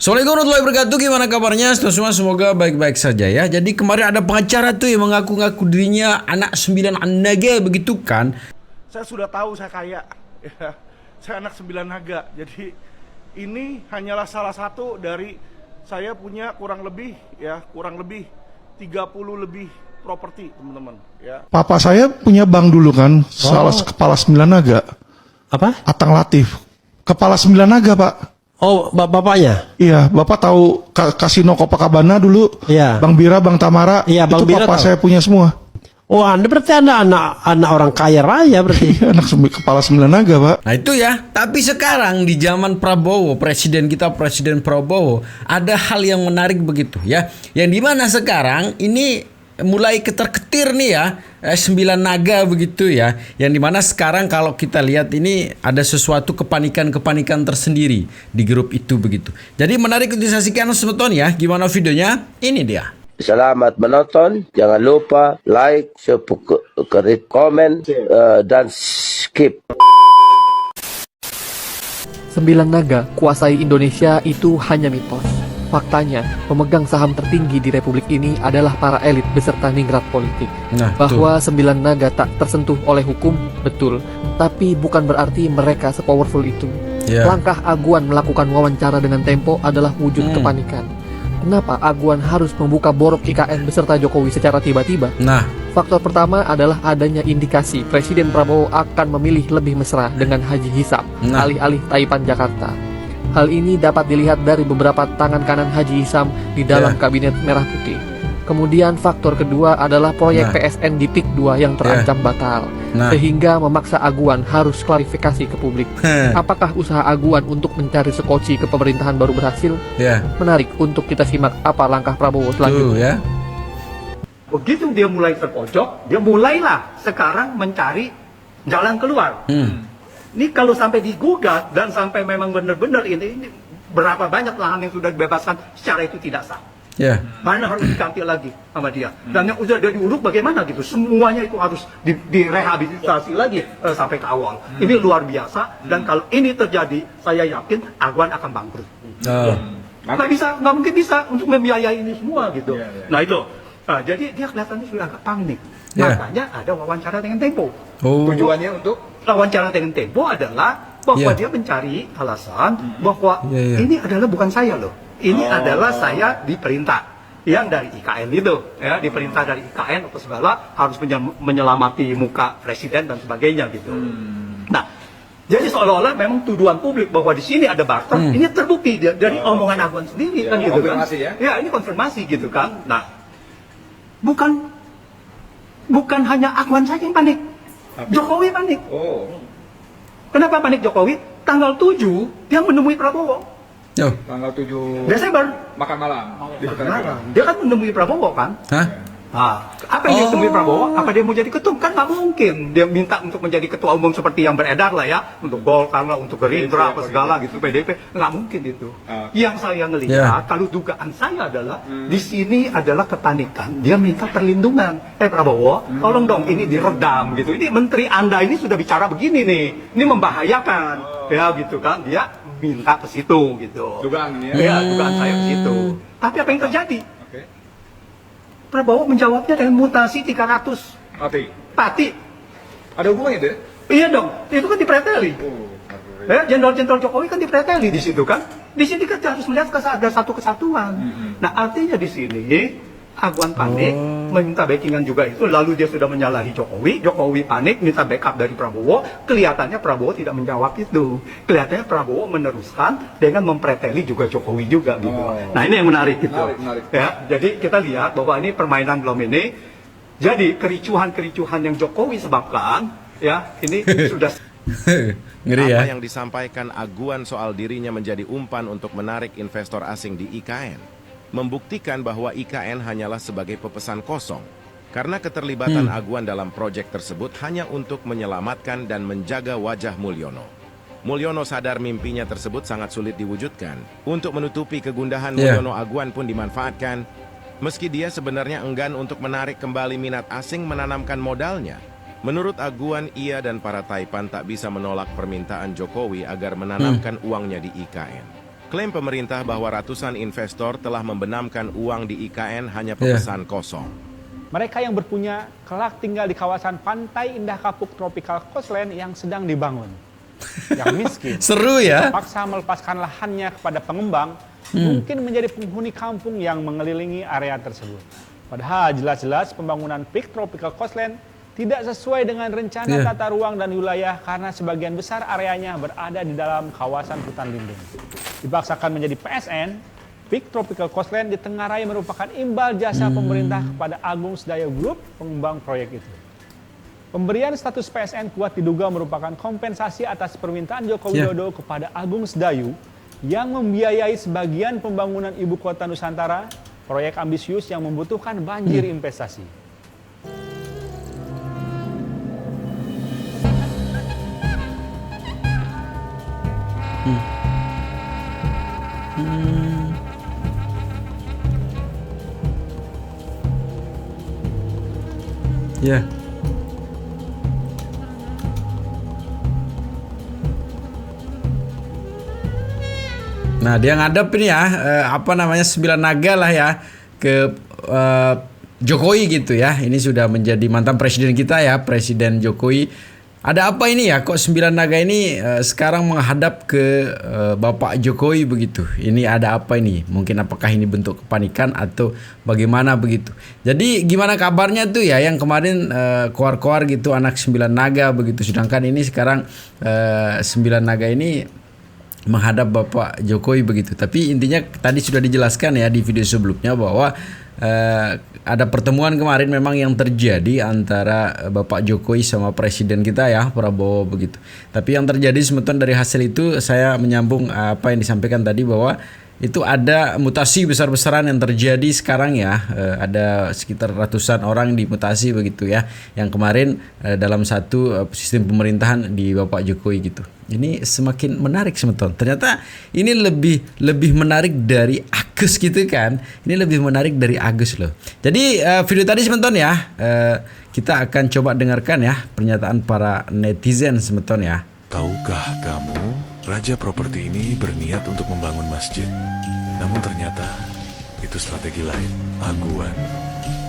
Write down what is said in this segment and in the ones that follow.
Assalamualaikum warahmatullahi wabarakatuh. Gimana kabarnya? Semua semoga baik-baik saja ya. Jadi kemarin ada pengacara tuh yang mengaku-ngaku dirinya anak 9 naga begitu kan. Saya sudah tahu saya kaya ya. Saya anak 9 naga. Jadi ini hanyalah salah satu dari saya punya kurang lebih 30 lebih properti, teman-teman ya. Papa saya punya bank dulu kan, salah kepala 9 naga. Apa? Atang Latif. Kepala 9 naga, Pak. Oh, bapaknya? Iya, Bapak tahu Kasino Copacabana dulu? Iya. Bang Bira, Bang Tamara, Iya, Bang itu Bira papa tahu. saya punya semua. Oh, Anda berarti anak orang kaya raya berarti. Anak kepala 9 naga, Pak. Nah itu ya. Tapi sekarang di zaman Prabowo, Presiden Prabowo, ada hal yang menarik begitu ya. Yang dimana sekarang ini mulai ketar-ketir nih ya, 9 naga begitu ya. Yang dimana sekarang kalau kita lihat ini ada sesuatu kepanikan tersendiri di grup itu begitu. Jadi menarik untuk disaksikan semeton ya. Gimana videonya? Ini dia. Selamat menonton, jangan lupa like, subscribe, komen, dan skip. 9 naga kuasai Indonesia itu hanya mitos. Faktanya, pemegang saham tertinggi di republik ini adalah para elit beserta ningrat politik. Nah, Bahwa 9 naga tak tersentuh oleh hukum, betul. Tapi bukan berarti mereka sepowerful itu. Ya. Langkah Aguan melakukan wawancara dengan Tempo adalah wujud kepanikan. Kenapa Aguan harus membuka borok IKN beserta Jokowi secara tiba-tiba? Nah, Faktor pertama adalah adanya indikasi Presiden Prabowo akan memilih lebih mesra dengan Haji Hisam Nah. alih-alih Taipan Jakarta. Hal ini dapat dilihat dari beberapa tangan kanan Haji Hisam di dalam Ya. kabinet merah putih. Kemudian faktor kedua adalah proyek Nah. PSN di PIK 2 yang terancam batal. Nah. Sehingga memaksa Aguan harus klarifikasi ke publik. Apakah usaha Aguan untuk mencari skoci ke pemerintahan baru berhasil? ya. Menarik untuk kita simak apa langkah Prabowo Tuh selanjutnya. ya. Begitu dia mulai terpojok, dia mulailah sekarang mencari jalan keluar. Ini kalau sampai digugat dan sampai memang benar-benar ini berapa banyak lahan yang sudah dibebaskan secara itu tidak sah. Ya. Mana harus diganti lagi sama dia. Dan yang sudah diuruk bagaimana gitu. Semuanya itu harus direhabilitasi lagi sampai ke awal. Ini luar biasa dan kalau ini terjadi, saya yakin Aguan akan bangkrut. Oh. Nggak mungkin bisa untuk membiayai ini semua gitu. Nah itu. Nah, jadi dia kelihatannya sudah agak panik. Ya. Makanya ada wawancara dengan Tempo. Oh. Tujuannya untuk wawancara dengan Tempo adalah bahwa Ya. dia mencari alasan bahwa Ya, ya. ini adalah bukan saya loh. Ini adalah saya diperintah yang dari IKN itu, ya, diperintah dari IKN atau segala harus menyelamati muka presiden dan sebagainya gitu. Nah, jadi seolah-olah memang tuduhan publik bahwa di sini ada barter, ini terbukti dari omongan Aguan sendiri kan gitu kan. Ya, ini konfirmasi gitu kan. Nah, bukan hanya Aguan saja yang panik. Jokowi panik. Kenapa panik Jokowi? Tanggal 7 dia menemui Prabowo. Yo. Tanggal 7 Desember. makan malam di Hotel Eropa. Dia kan menemui Prabowo kan. Hah? Apa yang dia temui Prabowo? Apa dia mau jadi ketum? Kan nggak mungkin. Dia minta untuk menjadi ketua umum seperti yang beredar lah ya. Untuk Golkar lah, untuk Gerindra, apa segala gitu, PDP. Nggak mungkin itu. Yang saya ngelihat, kalau dugaan saya adalah, di sini adalah kepanikan. Dia minta perlindungan. Prabowo, tolong dong ini diredam gitu. Ini menteri Anda ini sudah bicara begini nih. Ini membahayakan. Ya gitu kan. Dia minta ke situ gitu. Dugaan ini Ya, ya. dugaan saya ke situ. Tapi apa yang terjadi? Prabowo menjawabnya dengan mutasi 300 pati. Ada hubungannya deh? Iya dong, itu kan dipreteli. Jenderal-jenderal Jokowi kan dipreteli di situ kan. Di sini kita harus melihat ada satu kesatuan. Nah, artinya di sini Aguan panik, meminta backingan juga itu, lalu dia sudah menyalahi Jokowi. Jokowi panik, minta backup dari Prabowo. Kelihatannya Prabowo tidak menjawab itu. Kelihatannya Prabowo meneruskan dengan mempreteli juga Jokowi juga gitu. Nah, ini yang menarik gitu. Menarik. Ya, jadi kita lihat bahwa ini permainan belum ini. Jadi kericuhan-kericuhan yang Jokowi sebabkan, ya ini sudah. Ngeri ya. Apa yang disampaikan Aguan soal dirinya menjadi umpan untuk menarik investor asing di IKN membuktikan bahwa IKN hanyalah sebagai pepesan kosong karena keterlibatan Aguan dalam proyek tersebut hanya untuk menyelamatkan dan menjaga wajah Mulyono. Mulyono sadar mimpinya tersebut sangat sulit diwujudkan. Untuk menutupi kegundahan Mulyono, Aguan pun dimanfaatkan. Meski dia sebenarnya enggan untuk menarik kembali minat asing menanamkan modalnya, menurut Aguan, ia dan para Taipan tak bisa menolak permintaan Jokowi agar menanamkan uangnya di IKN. Klaim pemerintah bahwa ratusan investor telah membenamkan uang di IKN hanya pepesan kosong. Mereka yang berpunya kelak tinggal di kawasan Pantai Indah Kapuk Tropical Coastland yang sedang dibangun. Yang miskin, Seru ya. paksa melepaskan lahannya kepada pengembang, mungkin menjadi penghuni kampung yang mengelilingi area tersebut. Padahal jelas-jelas pembangunan Peak Tropical Coastland tidak sesuai dengan rencana tata ruang dan wilayah karena sebagian besar areanya berada di dalam kawasan hutan lindung. Dipaksakan menjadi PSN, Peak Tropical Coastland ditengarai merupakan imbal jasa pemerintah kepada Agung Sedayu Group, pengembang proyek itu. Pemberian status PSN kuat diduga merupakan kompensasi atas permintaan Joko Widodo kepada Agung Sedayu yang membiayai sebagian pembangunan ibu kota Nusantara, proyek ambisius yang membutuhkan banjir investasi. Ya. Nah, dia ngadep ini ya, apa namanya, 9 naga lah ya ke Jokowi gitu ya. Ini sudah menjadi mantan presiden kita ya, Presiden Jokowi. Ada apa ini ya? Kok 9 naga ini sekarang menghadap ke Bapak Jokowi begitu? Ini ada apa ini? Mungkin apakah ini bentuk kepanikan atau bagaimana begitu? Jadi gimana kabarnya tuh ya? Yang kemarin koar-koar gitu anak 9 naga begitu. Sedangkan ini sekarang 9 naga ini menghadap Bapak Jokowi begitu. Tapi intinya tadi sudah dijelaskan ya di video sebelumnya bahwa ada pertemuan kemarin memang yang terjadi antara Bapak Jokowi sama Presiden kita ya, Prabowo begitu. Tapi yang terjadi sebetulnya dari hasil itu saya menyambung apa yang disampaikan tadi bahwa itu ada mutasi besar-besaran yang terjadi sekarang ya. Ada sekitar ratusan orang dimutasi begitu ya. Yang kemarin dalam satu sistem pemerintahan di Bapak Jokowi gitu. Ini semakin menarik sebetulnya. Ternyata ini lebih menarik dari Agus gitu kan. Ini lebih menarik dari Agus loh. Jadi video tadi sebetulnya ya, kita akan coba dengarkan ya pernyataan para netizen sebetulnya ya. Tahukah kamu, Raja Properti ini berniat untuk membangun masjid. Namun ternyata itu strategi lain. Aguan,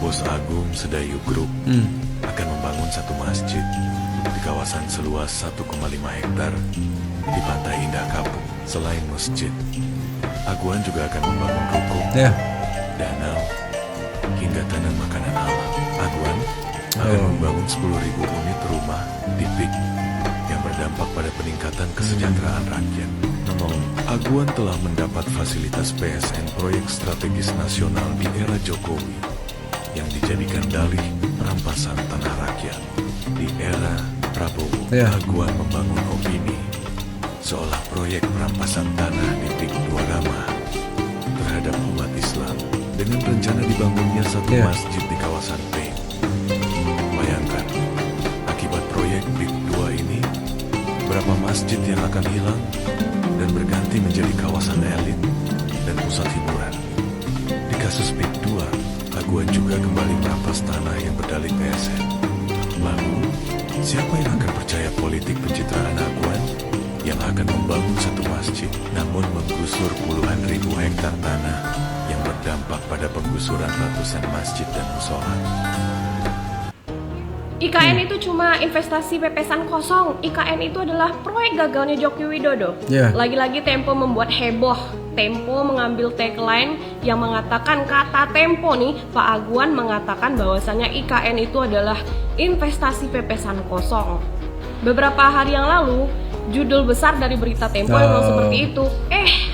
Bos Agung Sedayu Group akan membangun satu masjid di kawasan seluas 1,5 hektar di Pantai Indah Kapuk. Selain masjid, Aguan juga akan membangun ruko, danau, hingga tanam makanan halal. Aguan akan membangun 10.000 unit rumah di Peak yang berdampak pada peningkatan kesejahteraan rakyat. Namun, Aguan telah mendapat fasilitas PSN proyek strategis nasional di era Jokowi yang dijadikan dalih perampasan tanah rakyat. Di era Prabowo, Aguan membangun opini seolah proyek perampasan tanah di Peak 2 ramah terhadap umat Islam dengan rencana dibangunnya satu masjid di kawasan Peak. Bayangkan, akibat proyek Peak 2 ini, berapa masjid yang akan hilang dan berganti menjadi kawasan elit dan pusat hiburan. Di kasus Peak 2, Aguan juga kembali merampas tanah yang berdalih PSN. Lalu, siapa yang akan percaya politik pencitraan Aguan yang akan membangun satu masjid namun menggusur puluhan ribu hektar tanah yang berdampak pada penggusuran ratusan masjid dan musola? IKN itu cuma investasi pepesan kosong. IKN itu adalah proyek gagalnya Joko Widodo. Lagi-lagi Tempo membuat heboh. Tempo mengambil tagline yang mengatakan kata Tempo nih, Pak Aguan mengatakan bahwasannya IKN itu adalah investasi pepesan kosong. Beberapa hari yang lalu, judul besar dari berita Tempo memang seperti itu.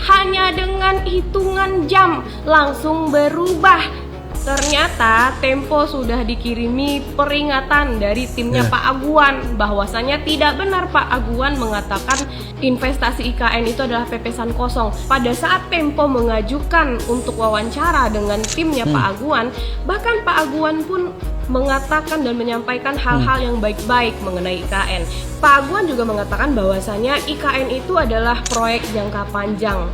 Hanya dengan hitungan jam langsung berubah. Ternyata Tempo sudah dikirimi peringatan dari timnya Pak Aguan bahwasanya tidak benar Pak Aguan mengatakan investasi IKN itu adalah pepesan kosong. Pada saat Tempo mengajukan untuk wawancara dengan timnya Pak Aguan, bahkan Pak Aguan pun mengatakan dan menyampaikan hal-hal yang baik-baik mengenai IKN. Pak Aguan juga mengatakan bahwasanya IKN itu adalah proyek jangka panjang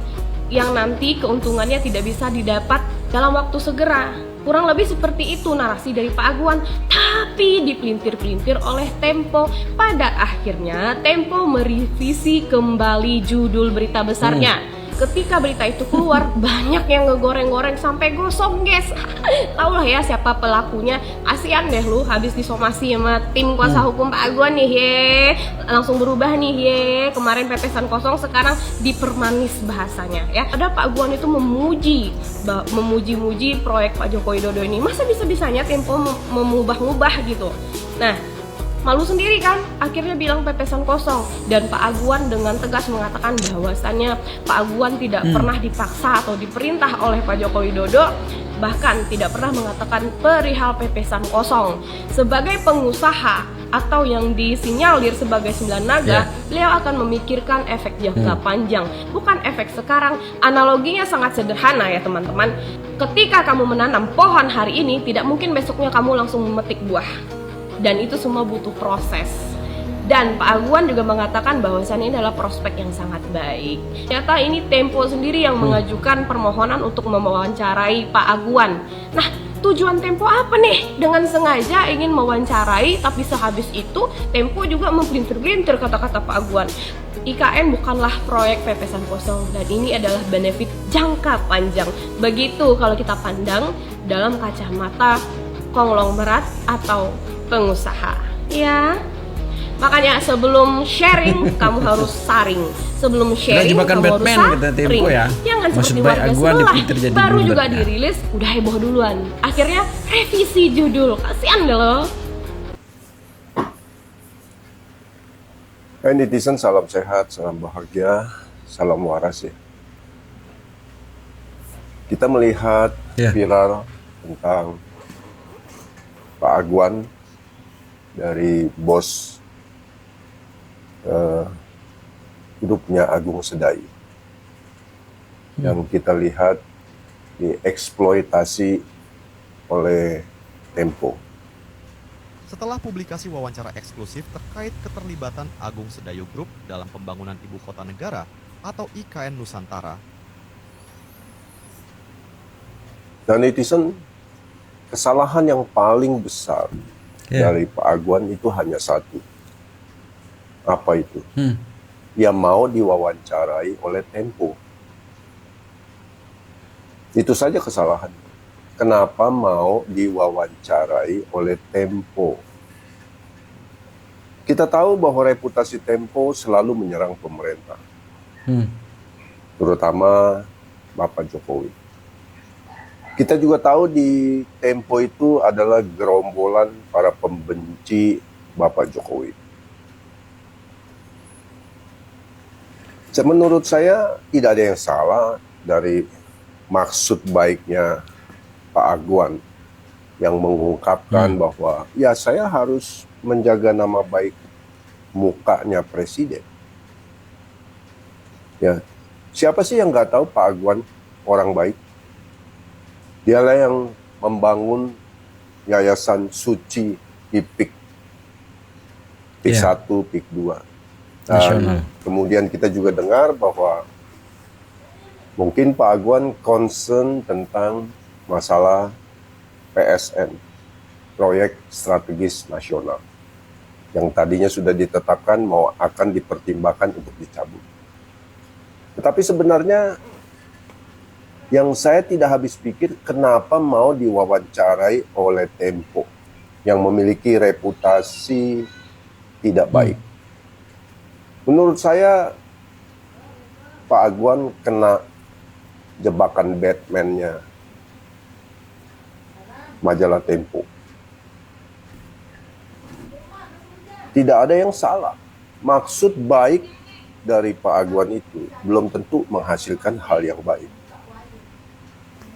yang nanti keuntungannya tidak bisa didapat dalam waktu segera. Kurang lebih seperti itu narasi dari Pak Aguan, tapi dipelintir-pelintir oleh Tempo. Pada akhirnya Tempo merevisi kembali judul berita besarnya. ketika berita itu keluar banyak yang ngegoreng-goreng sampai gosong guys. Tahu lah ya siapa pelakunya. Kasian deh lu habis disomasi sama tim kuasa hukum Pak Aguan nih ye. Langsung berubah nih ye. Kemarin pepesan kosong, sekarang dipermanis bahasanya ya. Ada Pak Aguan itu memuji-muji proyek Pak Joko Widodo ini. Masa bisa-bisanya Tempo mengubah-ubah gitu. Nah, malu sendiri kan, akhirnya bilang pepesan kosong. Dan Pak Aguan dengan tegas mengatakan bahwasannya Pak Aguan tidak pernah dipaksa atau diperintah oleh Pak Joko Widodo, bahkan tidak pernah mengatakan perihal pepesan kosong. Sebagai pengusaha atau yang disinyalir sebagai 9 naga, beliau akan memikirkan efek jangka panjang, bukan efek sekarang. Analoginya sangat sederhana ya teman-teman. Ketika kamu menanam pohon hari ini, tidak mungkin besoknya kamu langsung memetik buah. Dan itu semua butuh proses. Dan Pak Aguan juga mengatakan bahwasannya ini adalah prospek yang sangat baik. Ternyata ini Tempo sendiri yang mengajukan permohonan untuk mewawancarai Pak Aguan. Nah, tujuan Tempo apa nih? Dengan sengaja ingin mewawancarai, tapi sehabis itu Tempo juga mempelintir-pelintir kata-kata Pak Aguan. IKN bukanlah proyek pepesan kosong, dan ini adalah benefit jangka panjang. Begitu kalau kita pandang dalam kacamata konglomerat atau pengusaha ya. Makanya sebelum sharing kamu harus saring. Sebelum sharing jebakan kamu Batman, harus kata saring. Tempo ya. Jangan Maksud seperti baik warga Aguan sebelah dipinter jadi baru blunder, juga ya. dirilis udah heboh duluan. Akhirnya revisi judul. Kasian deh lo. Hai netizen, salam sehat, salam bahagia, salam waras ya. Kita melihat viral tentang Pak Aguan dari bos hidupnya Agung Sedayu yang kita lihat dieksploitasi oleh Tempo. Setelah publikasi wawancara eksklusif terkait keterlibatan Agung Sedayu Group dalam pembangunan Ibu Kota Negara atau IKN Nusantara. Dan netizen, kesalahan yang paling besar dari Pak Aguan itu hanya satu. Apa itu? Dia mau diwawancarai oleh Tempo. Itu saja kesalahan. Kenapa mau diwawancarai oleh Tempo? Kita tahu bahwa reputasi Tempo selalu menyerang pemerintah. Terutama Bapak Jokowi. Kita juga tahu di Tempo itu adalah gerombolan para pembenci Bapak Jokowi. Menurut saya tidak ada yang salah dari maksud baiknya Pak Aguan yang mengungkapkan bahwa ya saya harus menjaga nama baik mukanya presiden. Ya, siapa sih yang nggak tahu Pak Aguan orang baik? Dialah yang membangun Yayasan Suci di PIK 1, PIK 2. Dan kemudian kita juga dengar bahwa mungkin Pak Aguan concern tentang masalah PSN, Proyek Strategis Nasional, yang tadinya sudah ditetapkan mau akan dipertimbangkan untuk dicabut. Tetapi sebenarnya yang saya tidak habis pikir, kenapa mau diwawancarai oleh Tempo yang memiliki reputasi tidak baik. Menurut saya Pak Aguan kena jebakan Batman-nya majalah Tempo. Tidak ada yang salah. Maksud baik dari Pak Aguan itu belum tentu menghasilkan hal yang baik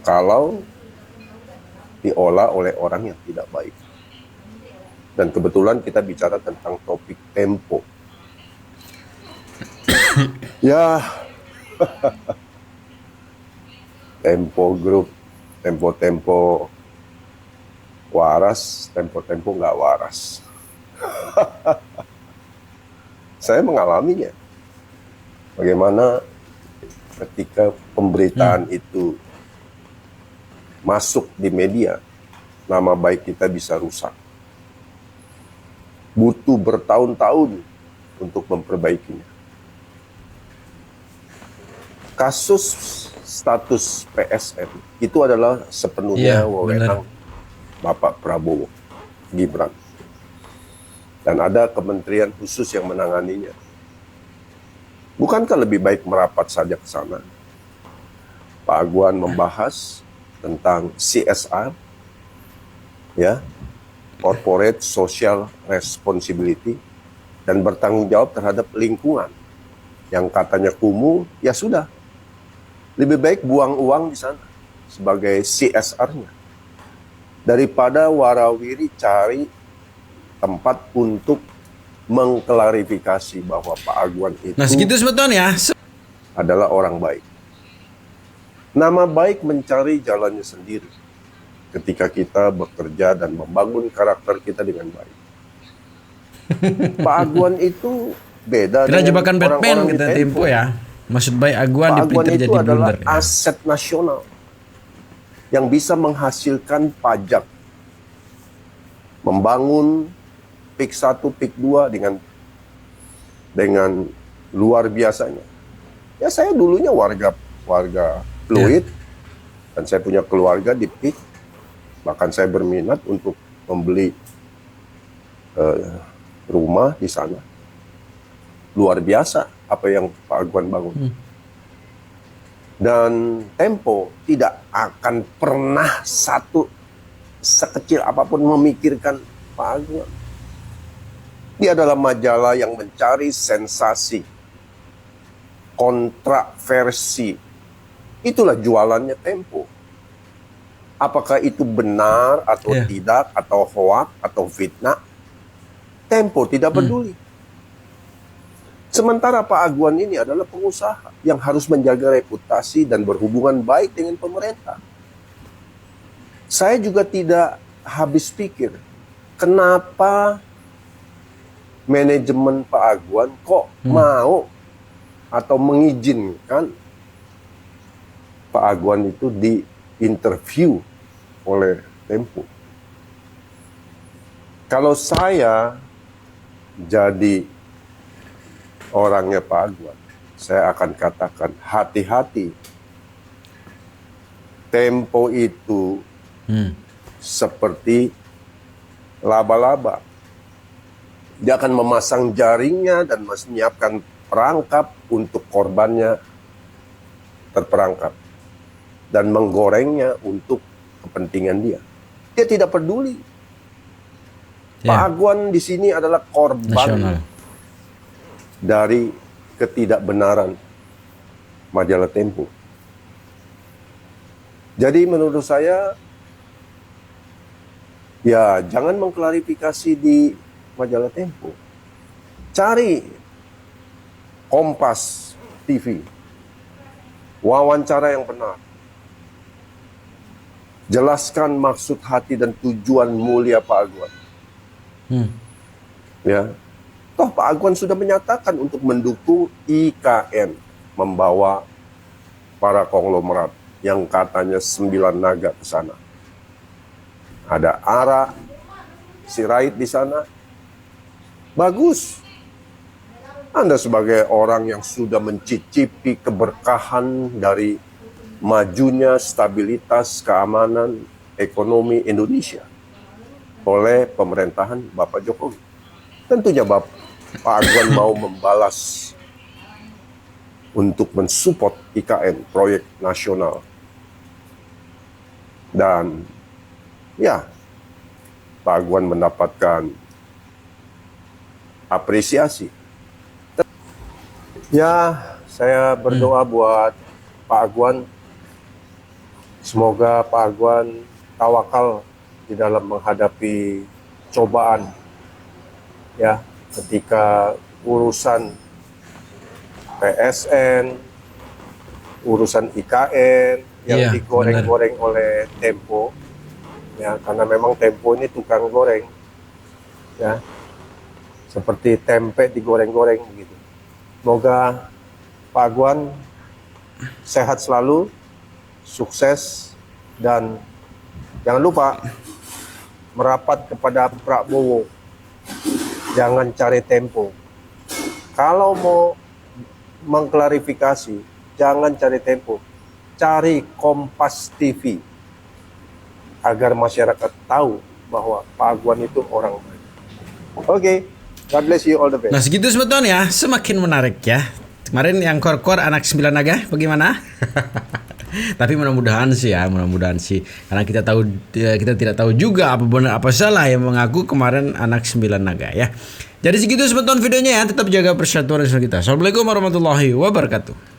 kalau diolah oleh orang yang tidak baik. Dan kebetulan kita bicara tentang topik Tempo. Ya, Tempo Group, Tempo waras, Tempo nggak waras. Saya mengalaminya. Bagaimana ketika pemberitaan itu masuk di media, nama baik kita bisa rusak. Butuh bertahun-tahun untuk memperbaikinya. kasus status PSN itu adalah sepenuhnya Iya, wewenang Bapak Prabowo Gibran. Dan ada kementerian khusus yang menanganinya. Bukankah lebih baik merapat saja ke sana? Pak Aguan membahas tentang CSR, ya, Corporate Social Responsibility, dan bertanggung jawab terhadap lingkungan. Yang katanya kumuh, ya sudah. Lebih baik buang uang di sana sebagai CSR-nya. Daripada warawiri cari tempat untuk mengklarifikasi bahwa Pak Aguan itu Nah segitu sebetulnya adalah orang baik. Nama baik mencari jalannya sendiri ketika kita bekerja dan membangun karakter kita dengan baik. Pak Aguan itu beda Kira dengan jebakan Batman orang-orang di kita Tempo ya. Maksud baik Aguan Pak di Aguan printer itu jadi adalah blunder. aset nasional yang bisa menghasilkan pajak, membangun PIK 1, PIK 2 dengan luar biasanya. Ya saya dulunya warga Pluit, dan saya punya keluarga di PIK, bahkan saya berminat untuk membeli rumah di sana. Luar biasa apa yang Pak Aguan bangun. Dan Tempo tidak akan pernah sekecil apapun memikirkan Pak Aguan. Dia adalah majalah yang mencari sensasi, kontroversi. Itulah jualannya Tempo. Apakah itu benar atau tidak, atau hoak, atau fitnah, Tempo tidak peduli. Sementara Pak Aguan ini adalah pengusaha yang harus menjaga reputasi dan berhubungan baik dengan pemerintah. Saya juga tidak habis pikir, kenapa manajemen Pak Aguan kok mau atau mengizinkan Pak Aguan itu diinterview oleh Tempo. Kalau saya jadi orangnya Pak Aguan, saya akan katakan hati-hati. Tempo itu seperti laba-laba. Dia akan memasang jaringnya dan menyiapkan perangkap untuk korbannya terperangkap dan menggorengnya untuk kepentingan dia. Dia tidak peduli. Pak Aguan di sini adalah korban nasional dari ketidakbenaran majalah Tempo. Jadi menurut saya, ya jangan mengklarifikasi di majalah Tempo. Cari Kompas TV, wawancara yang benar. Jelaskan maksud hati dan tujuan mulia Pak Aguan. Ya, toh Pak Aguan sudah menyatakan untuk mendukung IKN membawa para konglomerat yang katanya 9 naga ke sana. Ada Ara Sirait di sana. Bagus. Anda sebagai orang yang sudah mencicipi keberkahan dari majunya stabilitas keamanan ekonomi Indonesia oleh pemerintahan Bapak Jokowi. Tentunya Pak Aguan mau membalas untuk mensupport IKN, proyek nasional. Dan ya, Pak Aguan mendapatkan apresiasi. Ya, saya berdoa buat Pak Aguan. Semoga Pak Aguan tawakal di dalam menghadapi cobaan. Ya, ketika urusan PSN, urusan IKN yang digoreng-goreng oleh Tempo. Ya, karena memang Tempo ini tukang goreng. Ya. Seperti tempe digoreng-goreng begitu. Semoga Pak Aguan sehat selalu, sukses, dan jangan lupa merapat kepada Prabowo. Jangan cari Tempo. Kalau mau mengklarifikasi, jangan cari Tempo, cari Kompas TV agar masyarakat tahu bahwa Pak Aguan itu orang baik. Oke, God bless you, all the best. Nah segitu sebetulnya, semakin menarik ya. Kemarin yang kor-kor anak 9 naga bagaimana? Tapi mudah-mudahan sih karena kita tidak tahu juga apa benar apa salah yang mengaku kemarin anak 9 naga ya. Jadi segitu sebetulnya videonya ya, tetap jaga persatuan kita. Assalamualaikum warahmatullahi wabarakatuh.